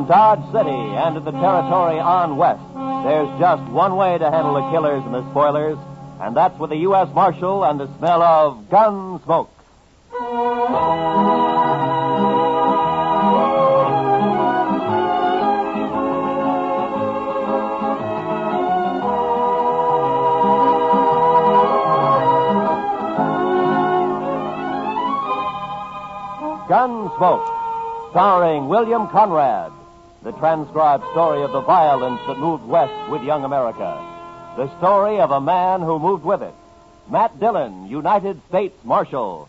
From Dodge City and to the territory on west, there's just one way to handle the killers and the spoilers, and that's with the U.S. Marshal and the smell of Gunsmoke. Gunsmoke, starring William Conrad, the transcribed story of the violence that moved west with young America. The story of a man who moved with it. Matt Dillon, United States Marshal.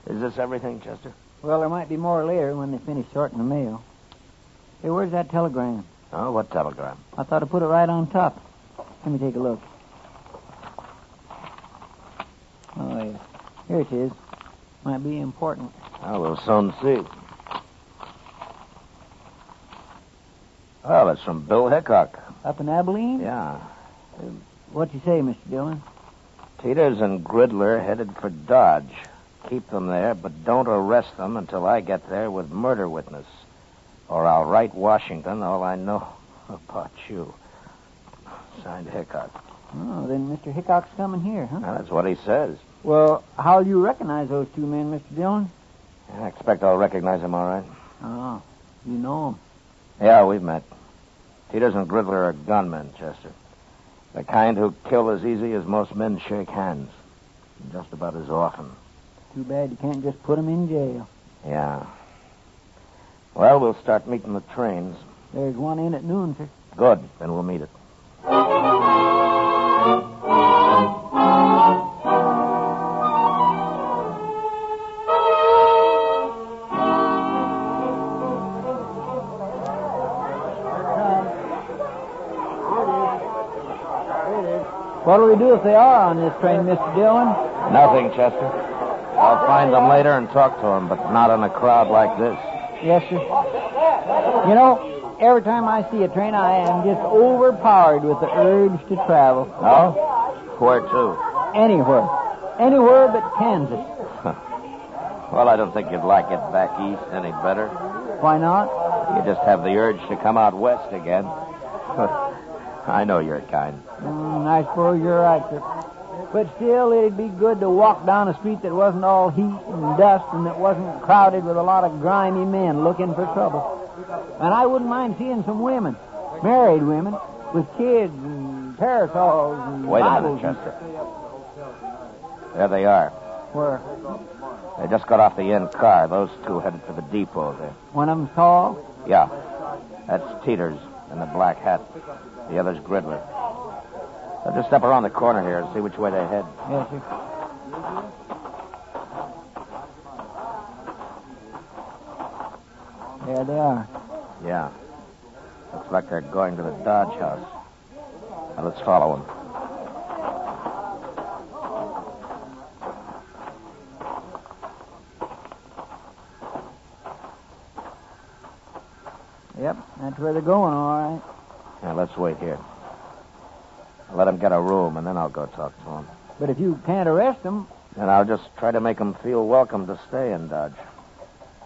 Is this everything, Chester? Well, there might be more later when they finish sorting the mail. Hey, where's that telegram? Oh, what telegram? I thought I put it right on top. Let me take a look. Oh, yeah. Here it is. Might be important. Oh, we'll soon see. Well, it's from Bill Hickock. Up in Abilene? Yeah. What'd you say, Mr. Dillon? Teeters and Gridler headed for Dodge. Keep them there, but don't arrest them until I get there with murder witness. Or I'll write Washington all I know about you. Signed Hickock. Oh, then Mr. Hickock's coming here, huh? Now, that's what he says. Well, how'll you recognize those two men, Mr. Dillon? I expect I'll recognize him all right. Oh, you know them. Yeah, we've met. Teeters and Gridler are gunmen, Chester. The kind who kill as easy as most men shake hands. Just about as often. Too bad you can't just put them in jail. Yeah. Well, we'll start meeting the trains. There's one in at noon, sir. Good. Then we'll meet it. What'll we do if they are on this train, Mr. Dillon? Nothing, Chester. I'll find them later and talk to them, but not in a crowd like this. Yes, sir. You know, every time I see a train, I am just overpowered with the urge to travel. Oh? Where to? Anywhere. Anywhere but Kansas. Well, I don't think you'd like it back east any better. Why not? You just have the urge to come out west again. I know your kind. I suppose you're right, sir. But still, it'd be good to walk down a street that wasn't all heat and dust and that wasn't crowded with a lot of grimy men looking for trouble. And I wouldn't mind seeing some women, married women, with kids and parasols and Wait a Bibles minute, Chester. There they are. Where? They just got off the end car. Those two headed for the depot there. One of them's tall? Yeah. That's Teeters in the black hat. The other's Gridler. I'll just step around the corner here and see which way they head. Yes, sir. There they are. Yeah. Looks like they're going to the Dodge house. Now, let's follow them. Yep, that's where they're going, all right. Now, let's wait here. Let them get a room, and then I'll go talk to them. But if you can't arrest them... And I'll just try to make them feel welcome to stay in Dodge.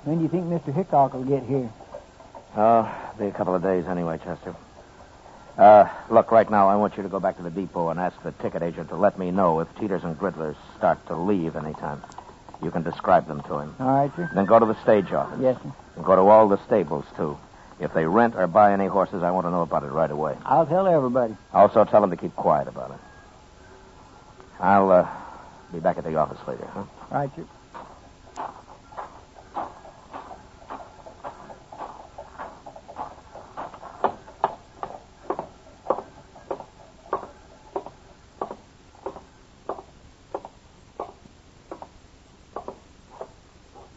When do you think Mr. Hickock will get here? Oh, be a couple of days anyway, Chester. Look, right now, I want you to go back to the depot and ask the ticket agent to let me know if Teeters and Gridler start to leave anytime. You can describe them to him. All right, sir. Then go to the stage office. Yes, sir. And go to all the stables, too. If they rent or buy any horses, I want to know about it right away. I'll tell everybody. Also tell them to keep quiet about it. I'll be back at the office later, huh? Right, sir.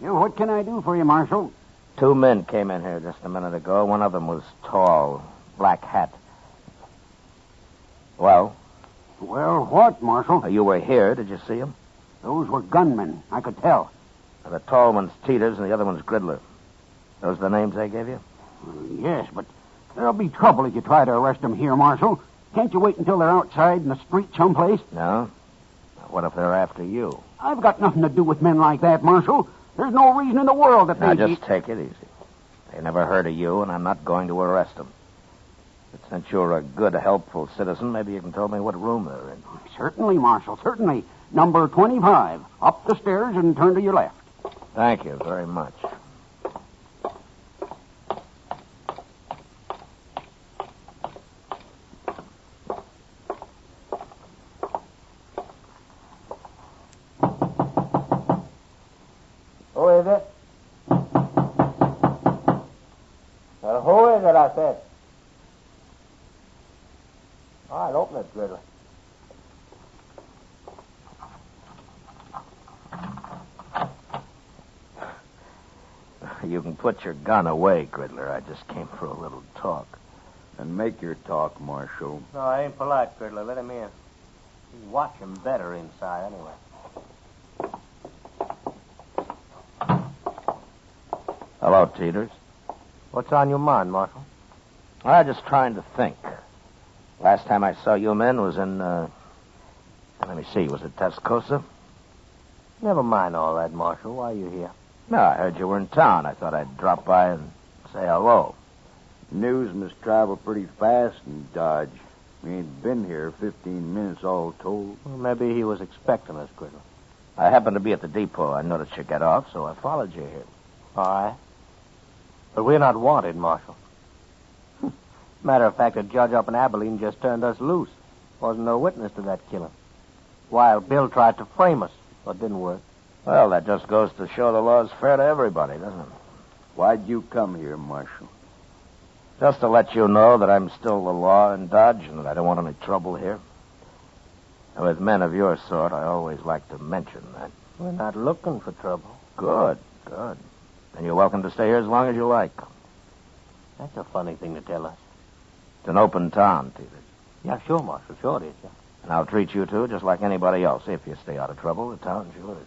What can I do for you, Marshal? Two men came in here just a minute ago. One of them was tall, black hat. Well? Well, what, Marshal? You were here. Did you see him? Those were gunmen. I could tell. The tall one's Teeters and the other one's Gridler. Those the names they gave you? Yes, but there'll be trouble if you try to arrest them here, Marshal. Can't you wait until they're outside in the street someplace? No. What if they're after you? I've got nothing to do with men like that, Marshal. There's no reason in the world that Now, they... just take it easy. They never heard of you, and I'm not going to arrest them. But since you're a good, helpful citizen, maybe you can tell me what room they're in. Certainly, Marshal, certainly. Number 25. Up the stairs and turn to your left. Thank you very much. Who is it? Well, who is it, I said? All right, open it, Gridley. You can put your gun away, Gridler. I just came for a little talk. And make your talk, Marshal. No, I ain't polite, Gridley. Let him in. You watch him better inside, anyway. Hello, Teeters. What's on your mind, Marshal? I'm just trying to think. Last time I saw you men was in, let me see, was it Tascosa? Never mind all that, Marshal. Why are you here? No, I heard you were in town. I thought I'd drop by and say hello. News must travel pretty fast in Dodge. We ain't been here 15 minutes all told. Well, maybe he was expecting us, Gridley. I happened to be at the depot. I noticed you get off, so I followed you here. All right. But we're not wanted, Marshal. Matter of fact, a judge up in Abilene just turned us loose. Wasn't no witness to that killing. Wild Bill tried to frame us, but didn't work. Well, that just goes to show the law's fair to everybody, doesn't it? Why'd you come here, Marshal? Just to let you know that I'm still the law in Dodge and that I don't want any trouble here. And with men of your sort, I always like to mention that. We're not looking for trouble. Good, good. And you're welcome to stay here as long as you like. That's a funny thing to tell us. It's an open town, Teeters. Yeah, sure, Marshal. Sure it is, yeah. And I'll treat you two just like anybody else. If you stay out of trouble, the town's yours.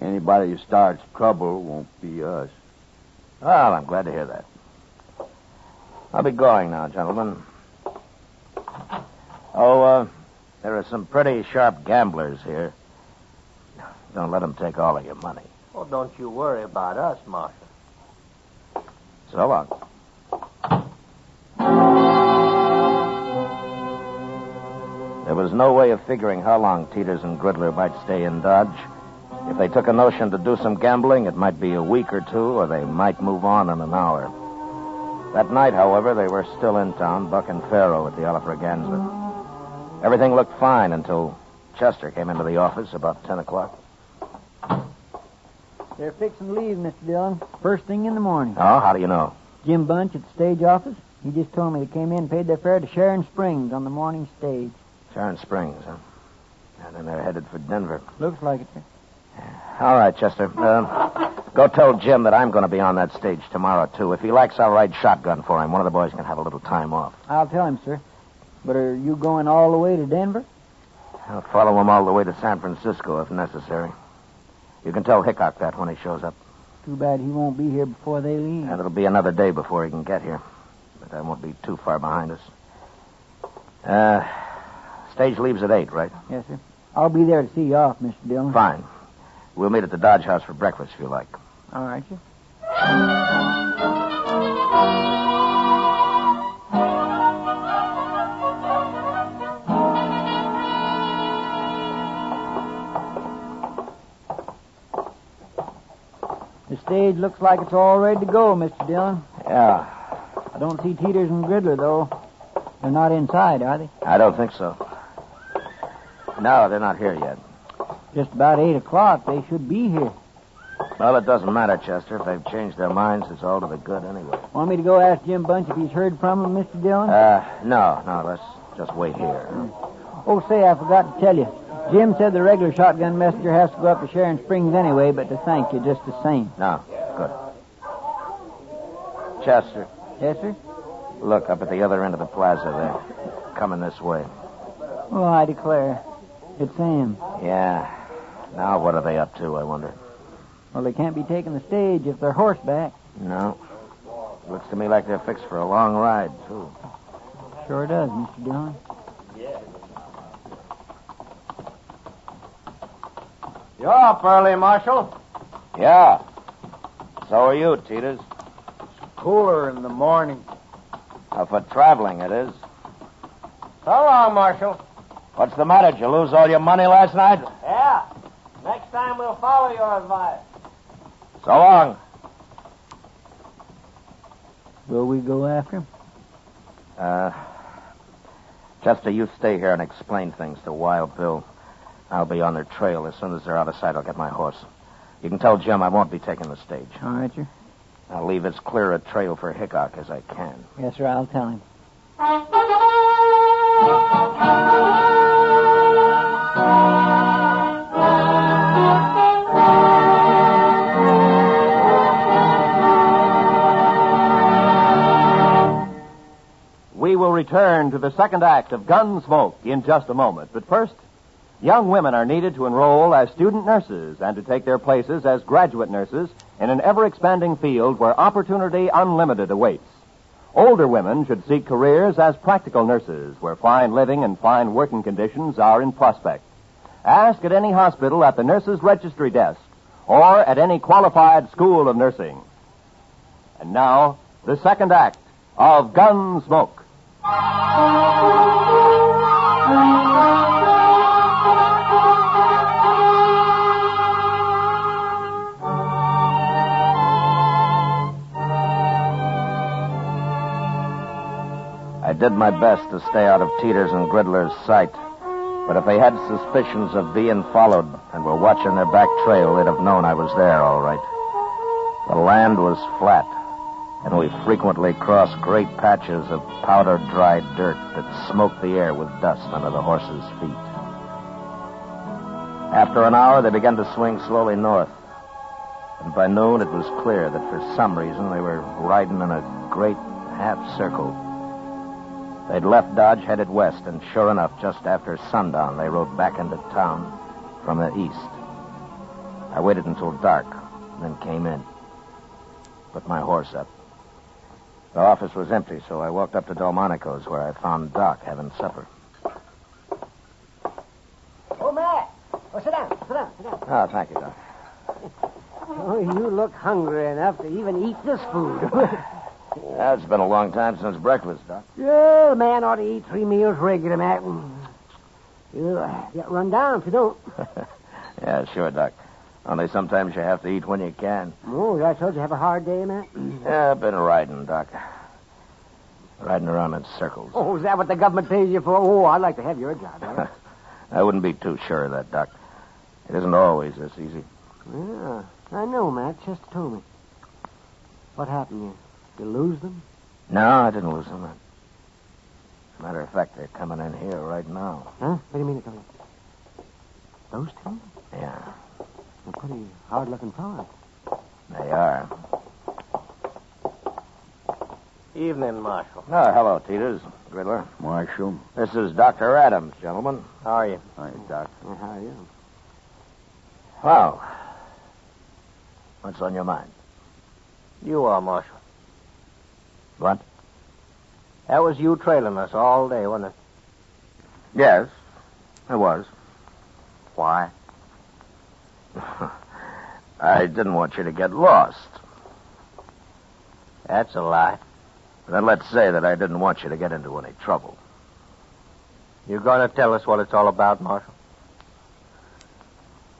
Anybody who starts trouble won't be us. Well, I'm glad to hear that. I'll be going now, gentlemen. Oh, there are some pretty sharp gamblers here. Don't let them take all of your money. Oh, don't you worry about us, Marshal. So long. There was no way of figuring how long Teeters and Gridler might stay in Dodge. If they took a notion to do some gambling, it might be a week or two, or they might move on in an hour. That night, however, they were still in town, bucking faro at the Alafraganza. Everything looked fine until Chester came into the office about 10 o'clock. They're fixing to leave, Mr. Dillon. First thing in the morning. Oh, how do you know? Jim Bunch at the stage office. He just told me they came in and paid their fare to Sharon Springs on the morning stage. Sharon Springs, huh? And then they're headed for Denver. Looks like it, sir. All right, Chester. Go tell Jim that I'm going to be on that stage tomorrow, too. If he likes, I'll ride shotgun for him. One of the boys can have a little time off. I'll tell him, sir. But are you going all the way to Denver? I'll follow him all the way to San Francisco if necessary. You can tell Hickock that when he shows up. Too bad he won't be here before they leave. And it'll be another day before he can get here. But I won't be too far behind us. Stage leaves at 8, right? Yes, sir. I'll be there to see you off, Mr. Dillon. Fine. We'll meet at the Dodge House for breakfast if you like. All right, sir. The stage looks like it's all ready to go, Mr. Dillon. Yeah. I don't see Teeters and Gridler, though. They're not inside, are they? I don't think so. No, they're not here yet. Just about 8 o'clock. They should be here. Well, it doesn't matter, Chester. If they've changed their minds, it's all to the good anyway. Want me to go ask Jim Bunch if he's heard from him, Mr. Dillon? No. Let's just wait here. Oh, say, I forgot to tell you. Jim said the regular shotgun messenger has to go up to Sharon Springs anyway, but to thank you just the same. No, good. Chester. Yes, sir? Look up at the other end of the plaza there. Coming this way. Oh, I declare. It's Sam. Yeah. Now what are they up to, I wonder? Well, they can't be taking the stage if they're horseback. No. Looks to me like they're fixed for a long ride, too. Sure does, Mr. Dillon. You're up early, Marshal. Yeah. So are you, Teeters. Cooler in the morning. For traveling, it is. So long, Marshal. What's the matter? Did you lose all your money last night? Yeah. Next time we'll follow your advice. So long. Will we go after him? Chester, you stay here and explain things to Wild Bill. I'll be on their trail. As soon as they're out of sight, I'll get my horse. You can tell Jim I won't be taking the stage. All right, sir. I'll leave as clear a trail for Hickock as I can. Yes, sir, I'll tell him. We will return to the second act of Gunsmoke in just a moment. But first, young women are needed to enroll as student nurses and to take their places as graduate nurses in an ever-expanding field where opportunity unlimited awaits. Older women should seek careers as practical nurses where fine living and fine working conditions are in prospect. Ask at any hospital at the nurses' registry desk or at any qualified school of nursing. And now, the second act of Gunsmoke. I did my best to stay out of Teeters and Gridler's sight. But if they had suspicions of being followed and were watching their back trail, they'd have known I was there, all right. The land was flat, and we frequently crossed great patches of powder-dried dirt that smoked the air with dust under the horses' feet. After an hour, they began to swing slowly north. And by noon, it was clear that for some reason they were riding in a great half-circle. They'd left Dodge, headed west, and sure enough, just after sundown, they rode back into town from the east. I waited until dark, then came in. Put my horse up. The office was empty, so I walked up to Delmonico's, where I found Doc having supper. Oh, Matt. Oh, sit down. Oh, thank you, Doc. Oh, you look hungry enough to even eat this food. Yeah, it's been a long time since breakfast, Doc. Yeah, the man ought to eat 3 meals regular, Matt. You'll get run down if you don't. Yeah, sure, Doc. Only sometimes you have to eat when you can. Oh, I told you have a hard day, Matt. Yeah, I've been riding, Doc. Riding around in circles. Oh, is that what the government pays you for? Oh, I'd like to have your job. Right? I wouldn't be too sure of that, Doc. It isn't always this easy. Yeah, I know, Matt. Chester told me. What happened? You lose them? No, I didn't lose them. As a matter of fact, they're coming in here right now. Huh? What do you mean they're coming? Those two? Yeah, They're pretty hard-looking fellas. they are. Evening, Marshal. Oh, hello, Teeters. Gridler. Marshal. This is Dr. Adams, gentlemen. How are you? Hi, Doc. Well, how are you? Well, what's on your mind? You are, Marshal. What? That was you trailing us all day, wasn't it? Yes, it was. Why? I didn't want you to get lost. That's a lie. Then let's say that I didn't want you to get into any trouble. You going to tell us what it's all about, Marshal?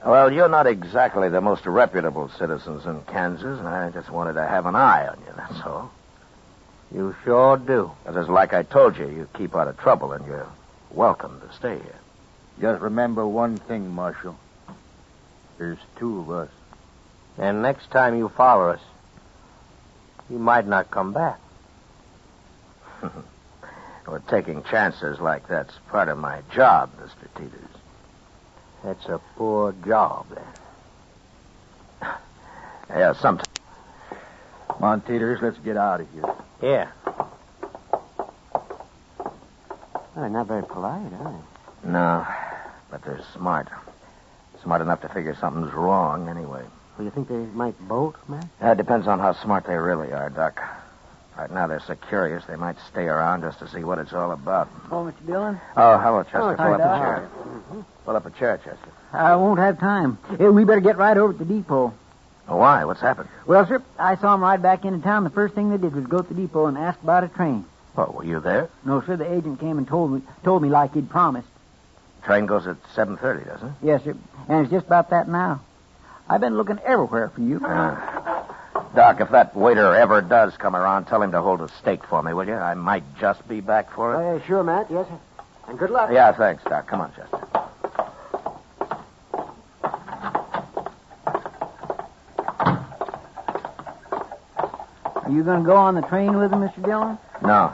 Well, you're not exactly the most reputable citizens in Kansas, and I just wanted to have an eye on you, that's all. You sure do. Because like I told you, you keep out of trouble, and you're welcome to stay here. Just remember one thing, Marshal. There's two of us. And next time you follow us, you might not come back. Well, taking chances like that's part of my job, Mr. Teeters. That's a poor job, then. Yeah, sometimes. Come on, Teeters, let's get out of here. Yeah. Well, they're not very polite, are they? No, but they're smart. Smart enough to figure something's wrong, anyway. Well, you think they might bolt, Matt? It depends on how smart they really are, Doc. Right now, they're so curious they might stay around just to see what it's all about. Oh, Mr. Dillon? Oh, hello, Chester. Oh, Pull up hi, a chair. Pull up a chair, Chester. I won't have time. Hey, we better get right over to the depot. Oh, why? What's happened? Well, sir, I saw 'em ride back into town. The first thing they did was go to the depot and ask about a train. Oh, were you there? No, sir, the agent came and told me like he'd promised. Train goes at 7:30, doesn't it? Yes, sir, and it's just about that now. I've been looking everywhere for you. Doc, if that waiter ever does come around, tell him to hold a steak for me, will you? I might just be back for it. Sure, Matt. Yes, sir. And good luck. Yeah, thanks, Doc. Come on, Chester. Are you going to go on the train with him, Mr. Dillon? No.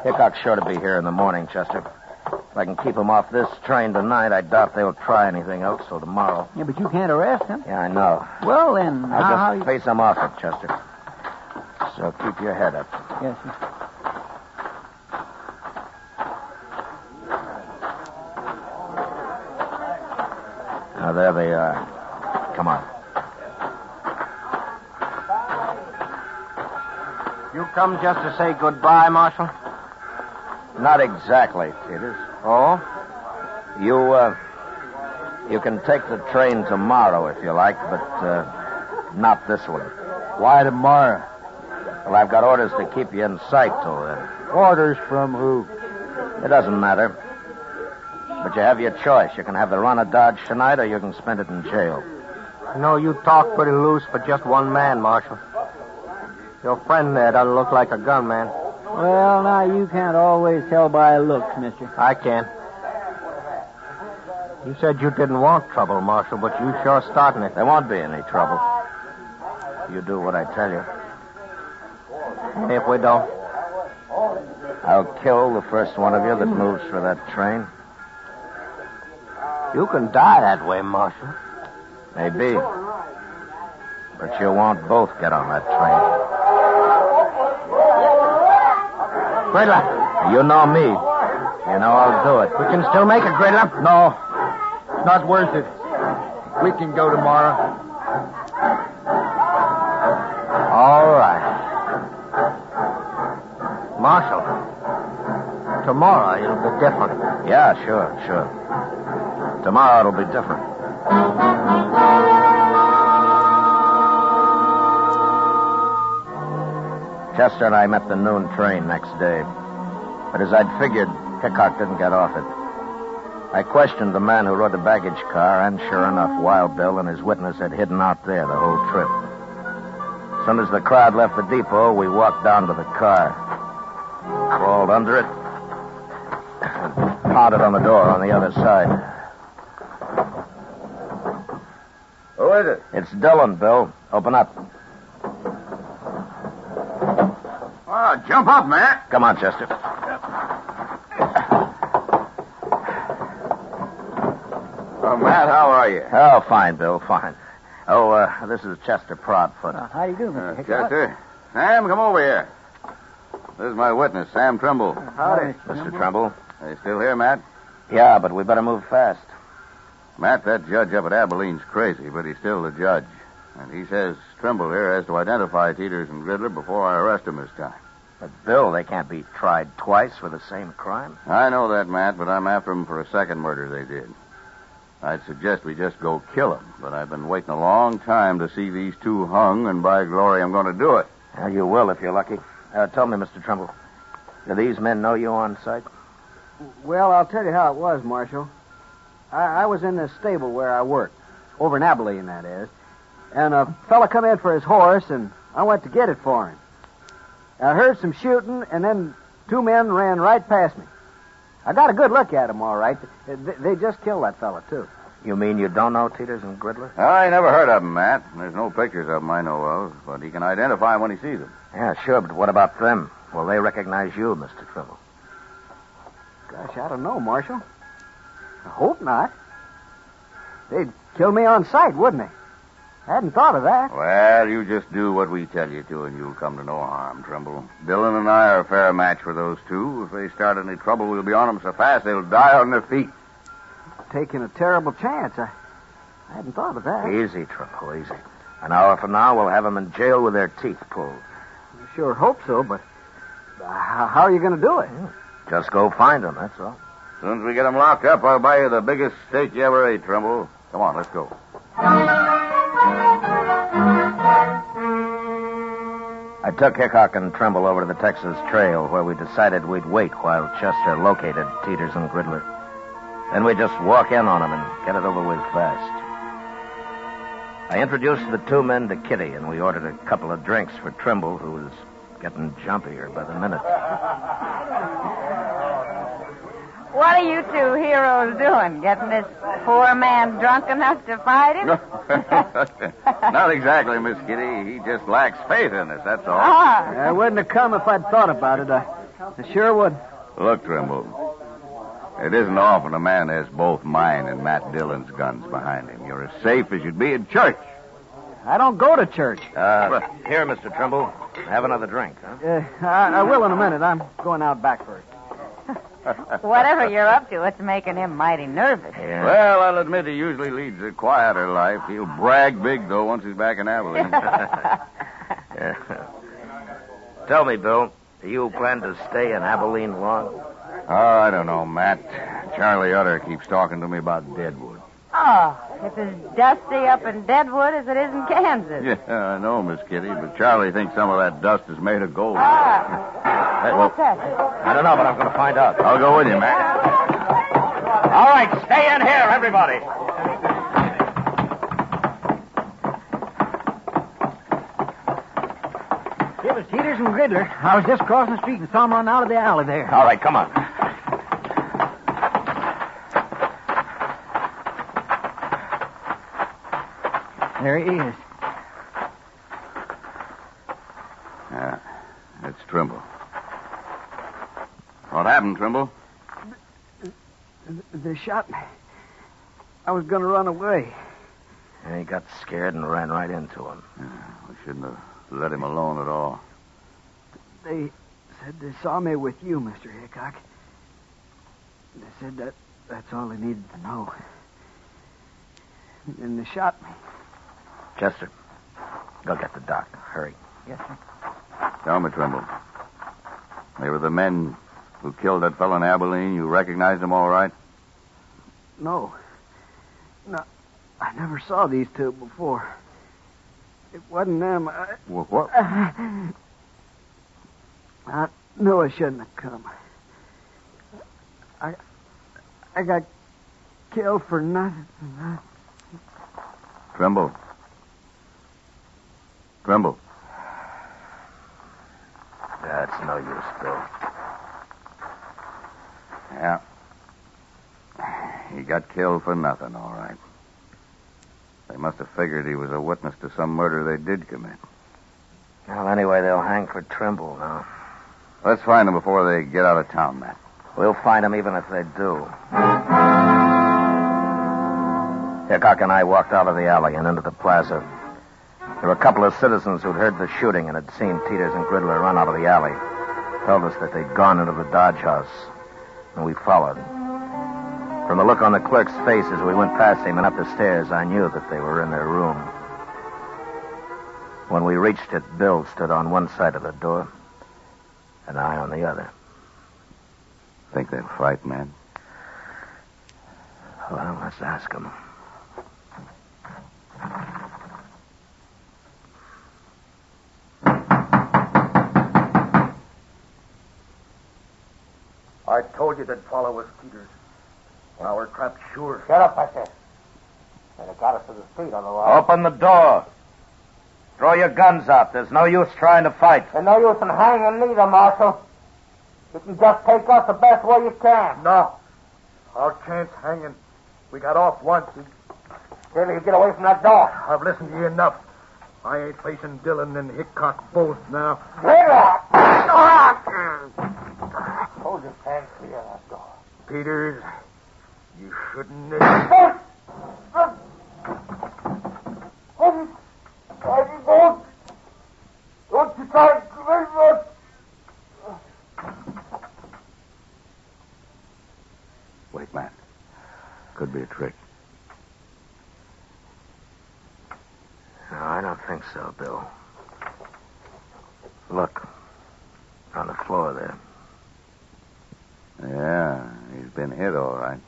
Hickock's sure to be here in the morning, Chester. If I can keep him off this train tonight, I doubt they'll try anything else till tomorrow. Yeah, but you can't arrest him. Yeah, I know. Well, then, I'll just face him off it, Chester. So keep your head up. Yes, sir. Now, there they are. Come on. You come just to say goodbye, Marshal? Not exactly, Peters. Oh? You can take the train tomorrow if you like, but not this one. Why tomorrow? Well, I've got orders to keep you in sight till then. Orders from who? It doesn't matter. But you have your choice. You can have the run of Dodge tonight, or you can spend it in jail. You know, you talk pretty loose for just one man, Marshal. Your friend there doesn't look like a gunman. Well, now, you can't always tell by looks, mister. I can. You said you didn't want trouble, Marshal, but you sure starting it. There won't be any trouble. You do what I tell you. And if we don't? I'll kill the first one of you that moves for that train. You can die that way, Marshal. Maybe. But you won't both get on that train. Gridler. You know me. You know I'll do it. We can still make it, Gridler. No. Not worth it. We can go tomorrow. All right. Marshal, tomorrow it'll be different. Yeah, sure. Tomorrow it'll be different. Chester and I met the noon train next day. But as I'd figured, Hickock didn't get off it. I questioned the man who rode the baggage car, and sure enough, Wild Bill and his witness had hidden out there the whole trip. As soon as the crowd left the depot, we walked down to the car. Crawled under it, and pounded on the door on the other side. Who is it? It's Dillon, Bill. Open up. Oh, jump up, Matt. Come on, Chester. Oh, Matt, how are you? Oh, fine, Bill, fine. Oh, this is Chester Proudfoot. How do you do, Mr. Hickock? Chester. Sam, come over here. This is my witness, Sam Trimble. Howdy. Mr. Trumbull. Are you still here, Matt? Yeah, but we better move fast. Matt, that judge up at Abilene's crazy, but he's still the judge. And he says Trimble here has to identify Teeters and Gridler before I arrest him this time. But, Bill, they can't be tried twice for the same crime. I know that, Matt, but I'm after them for a second murder they did. I'd suggest we just go kill them, but I've been waiting a long time to see these two hung, and by glory, I'm going to do it. Well, you will if you're lucky. Tell me, Mr. Trumbull, do these men know you on sight? Well, I'll tell you how it was, Marshal. I was in the stable where I worked, over in Abilene, that is. And a fella come in for his horse, and I went to get it for him. I heard some shooting, and then two men ran right past me. I got a good look at them, all right. They just killed that fella, too. You mean you don't know Teeters and Gridler? I never heard of them, Matt. There's no pictures of them I know of, but he can identify them when he sees them. Yeah, sure, but what about them? Will they recognize you, Mr. Trumbull? Gosh, I don't know, Marshal. I hope not. They'd kill me on sight, wouldn't they? I hadn't thought of that. Well, you just do what we tell you to, and you'll come to no harm, Trimble. Dillon and I are a fair match for those two. If they start any trouble, we'll be on them so fast they'll die on their feet. taking a terrible chance. I hadn't thought of that. Easy, Trimble, easy. An hour from now, we'll have them in jail with their teeth pulled. I sure hope so, but how are you going to do it? Just go find them, that's all. As soon as we get them locked up, I'll buy you the biggest steak you ever ate, Trimble. Come on, let's go. I took Hickock and Trimble over to the Texas Trail, where we decided we'd wait while Chester located Teeters and Gridler. Then we'd just walk in on them and get it over with fast. I introduced the two men to Kitty, and we ordered a couple of drinks for Trimble, who was getting jumpier by the minute. What are you two heroes doing? Getting this poor man drunk enough to fight him? Not exactly, Miss Kitty. He just lacks faith in us, that's all. I wouldn't have come if I'd thought about it. I sure would. Look, Trimble, it isn't often a man has both mine and Matt Dillon's guns behind him. You're as safe as you'd be in church. I don't go to church. Here, Mr. Trimble. Have another drink, huh? I will in a minute. I'm going out back first. Whatever you're up to, it's making him mighty nervous. Yeah. Well, I'll admit he usually leads a quieter life. He'll brag big, though, once he's back in Abilene. Yeah. Tell me, Bill, do you plan to stay in Abilene long? Oh, I don't know, Matt. Charlie Utter keeps talking to me about Deadwood. Oh, it's as dusty up in Deadwood as it is in Kansas. Yeah, I know, Miss Kitty, but Charlie thinks some of that dust is made of gold. What's that? I don't know, but I'm going to find out. I'll go with you, Matt. All right, stay in here, everybody. It was Teeters and Gridler. I was just crossing the street and saw them run out of the alley there. All right, come on. There he is. Yeah, it's Trimble. What happened, Trimble? They shot me. I was going to run away. And he got scared and ran right into him. Yeah, we shouldn't have let him alone at all. They said they saw me with you, Mr. Hickock. They said that's all they needed to know. And they shot me. Chester, go get the doc. Hurry. Yes, sir. Tell me, Trimble. They were the men who killed that fellow in Abilene. You recognized them all right? No, I never saw these two before. It wasn't them. What? I knew I shouldn't have come. I got killed for nothing. Trimble. That's no use, Bill. Yeah. He got killed for nothing, all right. They must have figured he was a witness to some murder they did commit. Well, anyway, they'll hang for Trimble now. Let's find them before they get out of town, Matt. We'll find them even if they do. Hickock and I walked out of the alley and into the plaza. There were a couple of citizens who'd heard the shooting and had seen Teeters and Gridler run out of the alley. Told us that they'd gone into the Dodge house, and we followed. From the look on the clerk's face as we went past him and up the stairs, I knew that they were in their room. When we reached it, Bill stood on one side of the door, and I on the other. Think they'll fight, man? Well, let's ask them. I told you they'd follow us, Peters. Well, we're trapped sure. Shut up, I said. They'd have got us to the street otherwise. Open the door. Throw your guns up. There's no use trying to fight. There's no use in hanging neither, Marshal. You can just take us the best way you can. No. Our chance hanging. We got off once. Till you get away from that door. I've listened to you enough. I ain't facing Dillon and Hickock both now. Get up! Hold your hands clear of that door. Peters, you shouldn't... Don't you try to convince us. Wait, Matt. Could be a think so, Bill. Look. On the floor there. Yeah, he's been hit all right.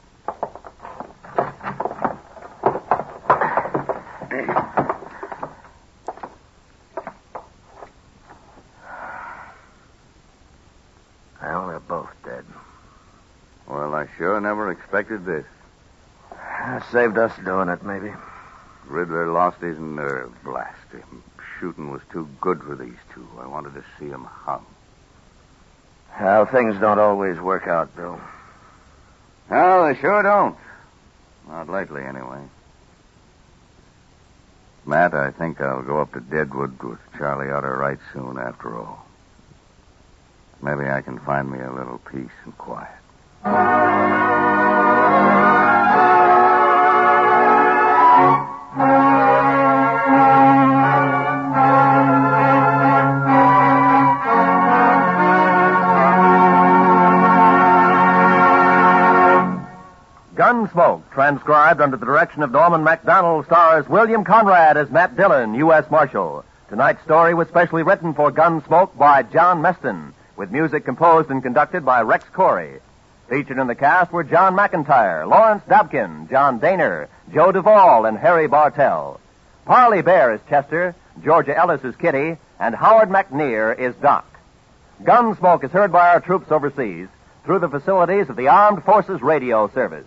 Well, they're both dead. Well, I sure never expected this. Saved us doing it, maybe. Riddler lost his nerve. Blast him. Shooting was too good for these two. I wanted to see him hung. How things don't always work out, Bill. No, they sure don't. Not lately, anyway. Matt, I think I'll go up to Deadwood with Charlie out of right soon, after all. Maybe I can find me a little peace and quiet. Gunsmoke, transcribed under the direction of Norman MacDonald, stars William Conrad as Matt Dillon, U.S. Marshal. Tonight's story was specially written for Gunsmoke by John Meston, with music composed and conducted by Rex Corey. Featured in the cast were John McIntyre, Lawrence Dobkin, John Daner, Joe Duvall, and Harry Bartell. Parley Bear is Chester, Georgia Ellis is Kitty, and Howard McNear is Doc. Gunsmoke is heard by our troops overseas through the facilities of the Armed Forces Radio Service.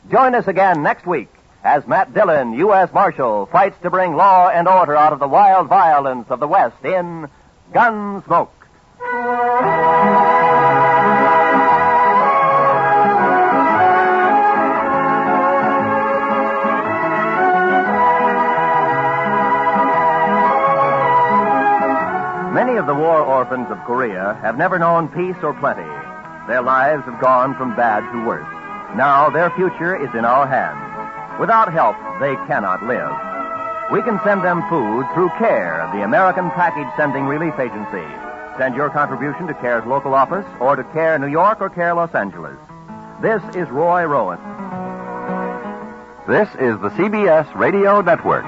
Join us again next week as Matt Dillon, U.S. Marshal, fights to bring law and order out of the wild violence of the West in Gunsmoke. Many of the war orphans of Korea have never known peace or plenty. Their lives have gone from bad to worse. Now their future is in our hands. Without help, they cannot live. We can send them food through CARE, the American Package Sending Relief Agency. Send your contribution to CARE's local office or to CARE New York or CARE Los Angeles. This is Roy Rowan. This is the CBS Radio Network.